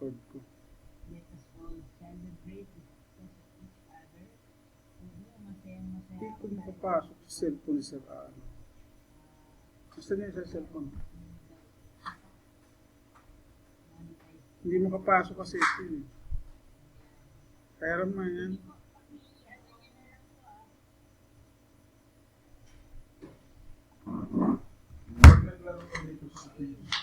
Record ko. Hindi ko makapasok sa cellphone ni Sir Alo. Gusto niya sa cellphone. Hindi makapasok kasi ito eh. Kaya naman yan. Naglaro ko dito sa akin.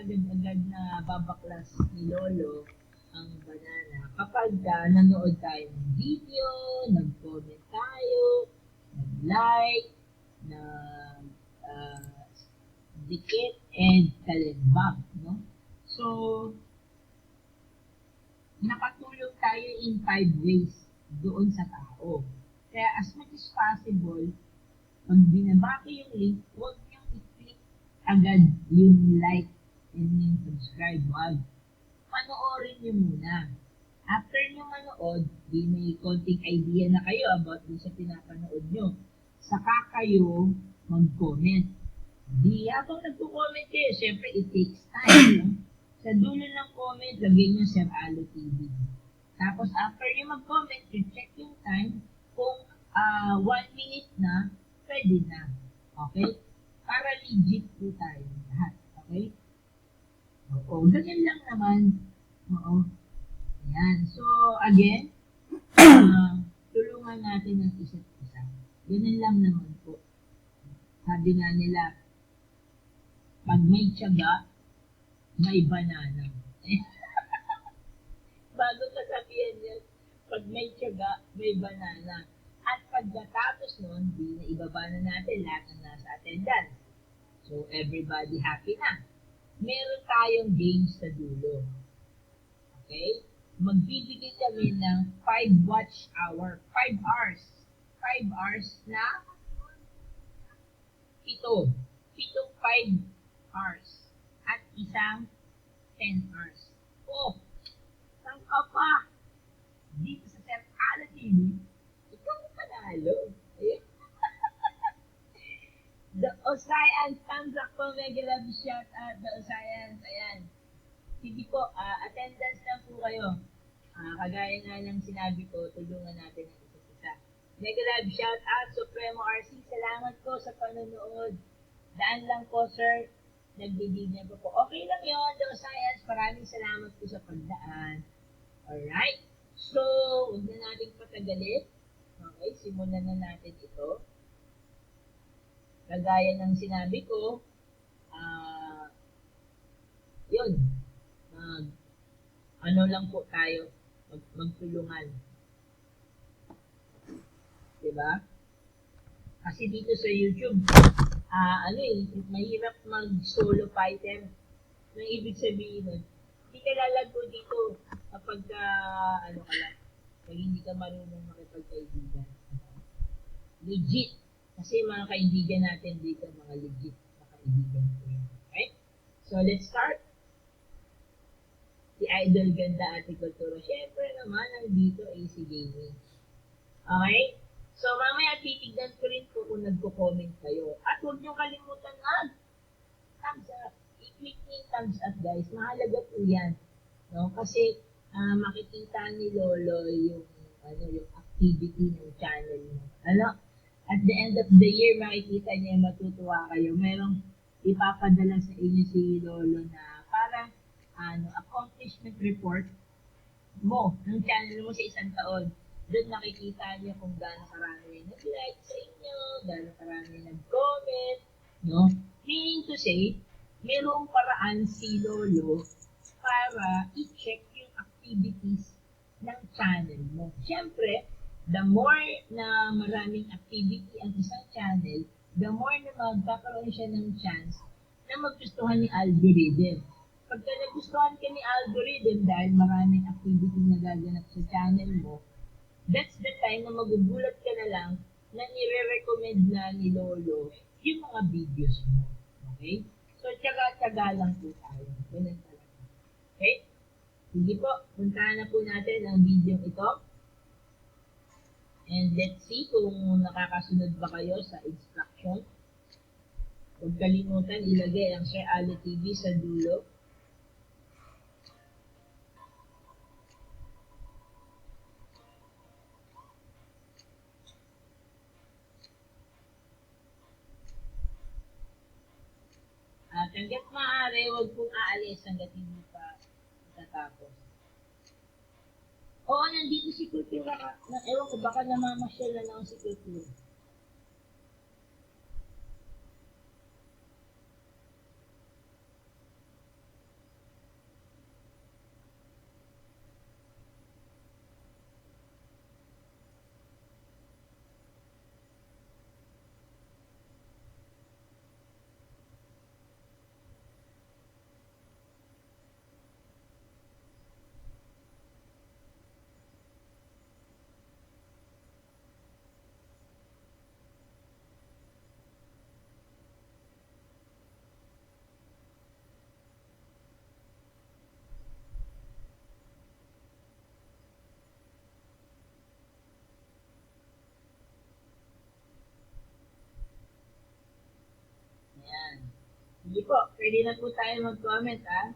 agad-agad na babaklas ni Lolo ang banana kapag nanood tayo ng video, nag-comment tayo, nag-like, dikit, and kalimbang, no? So, nakatulong tayo in 5 ways doon sa tao. Kaya as much as possible, pag binabaki yung link, huwag niyong i-click agad yung like and yung subscribe. Huwag. Panoorin niyo muna. After niyo manood, di may konting idea na kayo about dun sa pinapanood niyo. Saka kayo mag-comment. Di habang nagko-comment kayo, syempre it takes time. No? Sa dulo ng comment, lagay niyo Sir Alo TV. Tapos after niyo mag-comment, you check yung time. Kung 1 minute na, pwede na. Okay? Para legit po tayo lahat. Okay? Oo. Ganyan lang naman. Oo. Ayan. So, again, tulungan natin ang isa't isa. Ganyan lang naman po. Sabi nga nila, pag may tiyaga, may banana. Bago sasabihin yan, pag may tiyaga, may banana. At pagkatapos nun, di na ibaba na natin lahat ng nasa attendance. So, everybody happy na. Meron tayong games sa dulo. Okay? Magbibigay kami ng 5 watch hour, 5 hours. 5 hours na 7. 5 hours. At isang 10 hours. Oh! Saan ka pa? Dito sa Sir Alo TV, ikaw ang panalo. The Osayans, thumbs up po, mega love shout out, The Osayans, ayan. Sige po, attendance lang po kayo. Kagaya nga ng sinabi ko, tulungan natin ang isa't isa. Mega love shout out, Supremo RC, salamat po sa panonood. Daan lang po, sir. Nagbibigyan po po. Okay lang yun, The Osayans, maraming salamat po sa pagdaan. Alright? So, huwag na natin patagalin. Okay, simulan na natin ito. Kagaya ng sinabi ko, yun, ano lang po tayo, magtulungan. Diba? Kasi dito sa YouTube, mahirap mag-solo fighter. Ang ibig sabihin nun, hindi ka lalago dito kapag, pag hindi ka marunong makipagkaibigan. Legit. Kasi mga kaibigan natin dito, mga legit na kaibigan ko yan. Okay? So, let's start. Si Idol Ganda Ate Kultura. Siyempre naman, nandito ay si Gaming. Okay? So, mamaya titignan ko rin po kung nagko-comment kayo. At huwag niyo kalimutan thumbs up. I-click niyo yung thumbs up, guys. Mahalaga po yan. No? Kasi, makikita ni Lolo yung activity ng channel mo. At the end of the year, makikita niya, matutuwa kayo. Merong ipapadala sa inyo si Lolo na parang accomplishment report mo, ng channel mo sa isang taon. Doon nakikita niyo kung gaano karami nag-like sa inyo, gaano karami nag-comment, no? Meaning to say, mayroong paraan si Lolo para i-check yung activities ng channel mo. Siyempre, the more na maraming activity ang isang channel, the more na magkakaroon siya ng chance na magustuhan ni algorithm. Pagka nagustuhan ka ni algorithm dahil maraming activity na gaganap sa channel mo, that's the time na magugulat ka na lang na nire-recommend na ni Lolo yung mga videos mo. Okay? So, tsaga-tsaga lang po tayo. Ganun talaga. Okay? Sige po, puntahan na po natin ang video ito. And let's see kung nakakasunod ba kayo sa instruction. Huwag kalimutan ilagay ang Sir Alo TV sa dulo. At hanggat maaari, huwag pong aalis hanggat hindi pa tatapos. Oo, nandito si Kultura ka. Ewan ko, baka namamasyal na lang si Kultura. Sige po, pwede na po tayo mag-comment, ha?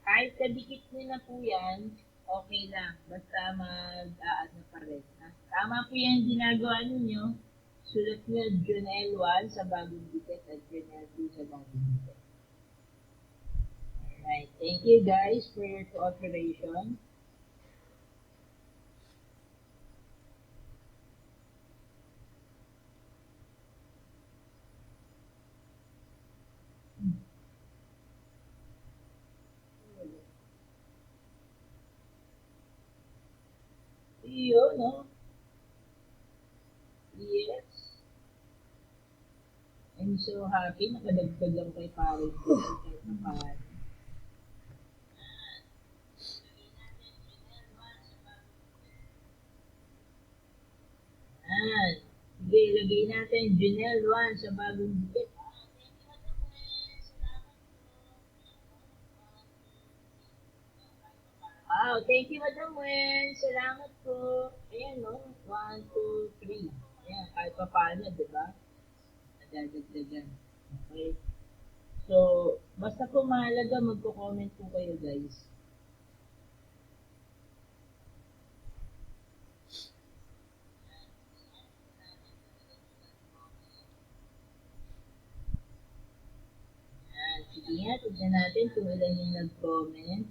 Kahit kadikit nyo na po yan, okay lang. Basta mag-aad na pa rin, ha? Tama po yung ginagawa ninyo. Sulat nyo Junel 1 sa bagong dikit at Junel 2 sa bagong dikit. Alright, thank you guys for your cooperation. Yun, no? Yes. I'm so happy. Nakadagdag lang kay Paris. Kahit na paano. Yan. Sige, ilagay natin Junel 1 sa bagong dikit. Wow, thank you, Madam Wen. Salamat po. Ayan, no? 1, 2, 3. Ayan, kahit pa paano, di ba? Nadadagdagan. Okay. So, basta po mahalaga, magko-comment po kayo, guys. Ayan, sige nga, tignan natin kung ilan yung nag-comment.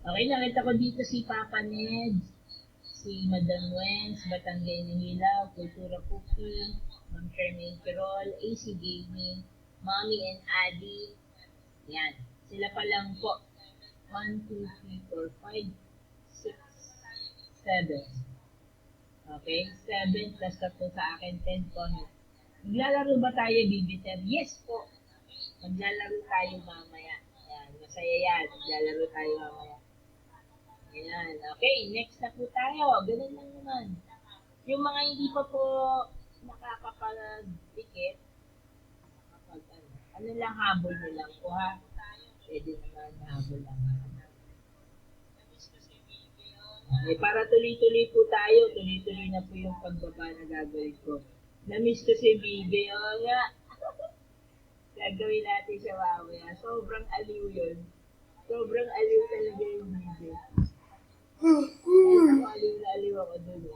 Okay, nakita ko dito si Papa Ned, si Madam Wens, Batangenyong Hilaw, Kultura Cookie, Ma'am Charmaine Quirol, AC Gaming, Mommy and Addy. Yan. Sila pa lang po. 1, 2, 3, 4, 5, 6, 7. Okay? 7 plus 3 sa akin, 10 comments. Maglalaro ba tayo, Bibiter? Yes po. Maglalaro tayo mamaya. Yan. Masaya yan. Maglalaro tayo mamaya. Ayan. Okay, next na po tayo. Ganun lang naman. Yung mga hindi pa po nakakapag-dikit, ano lang, habol nyo lang po, ha? Pwede naman habol lang. Okay, para tuloy-tuloy po tayo. Tuloy-tuloy na po yung pagbaba na gagawin ko. Na-miss ko si Bigay. O nga. Gagawin natin siya mamaya. Sobrang aliw yun. Sobrang aliw talaga yung Bigay. Aliw na aliw ako dun.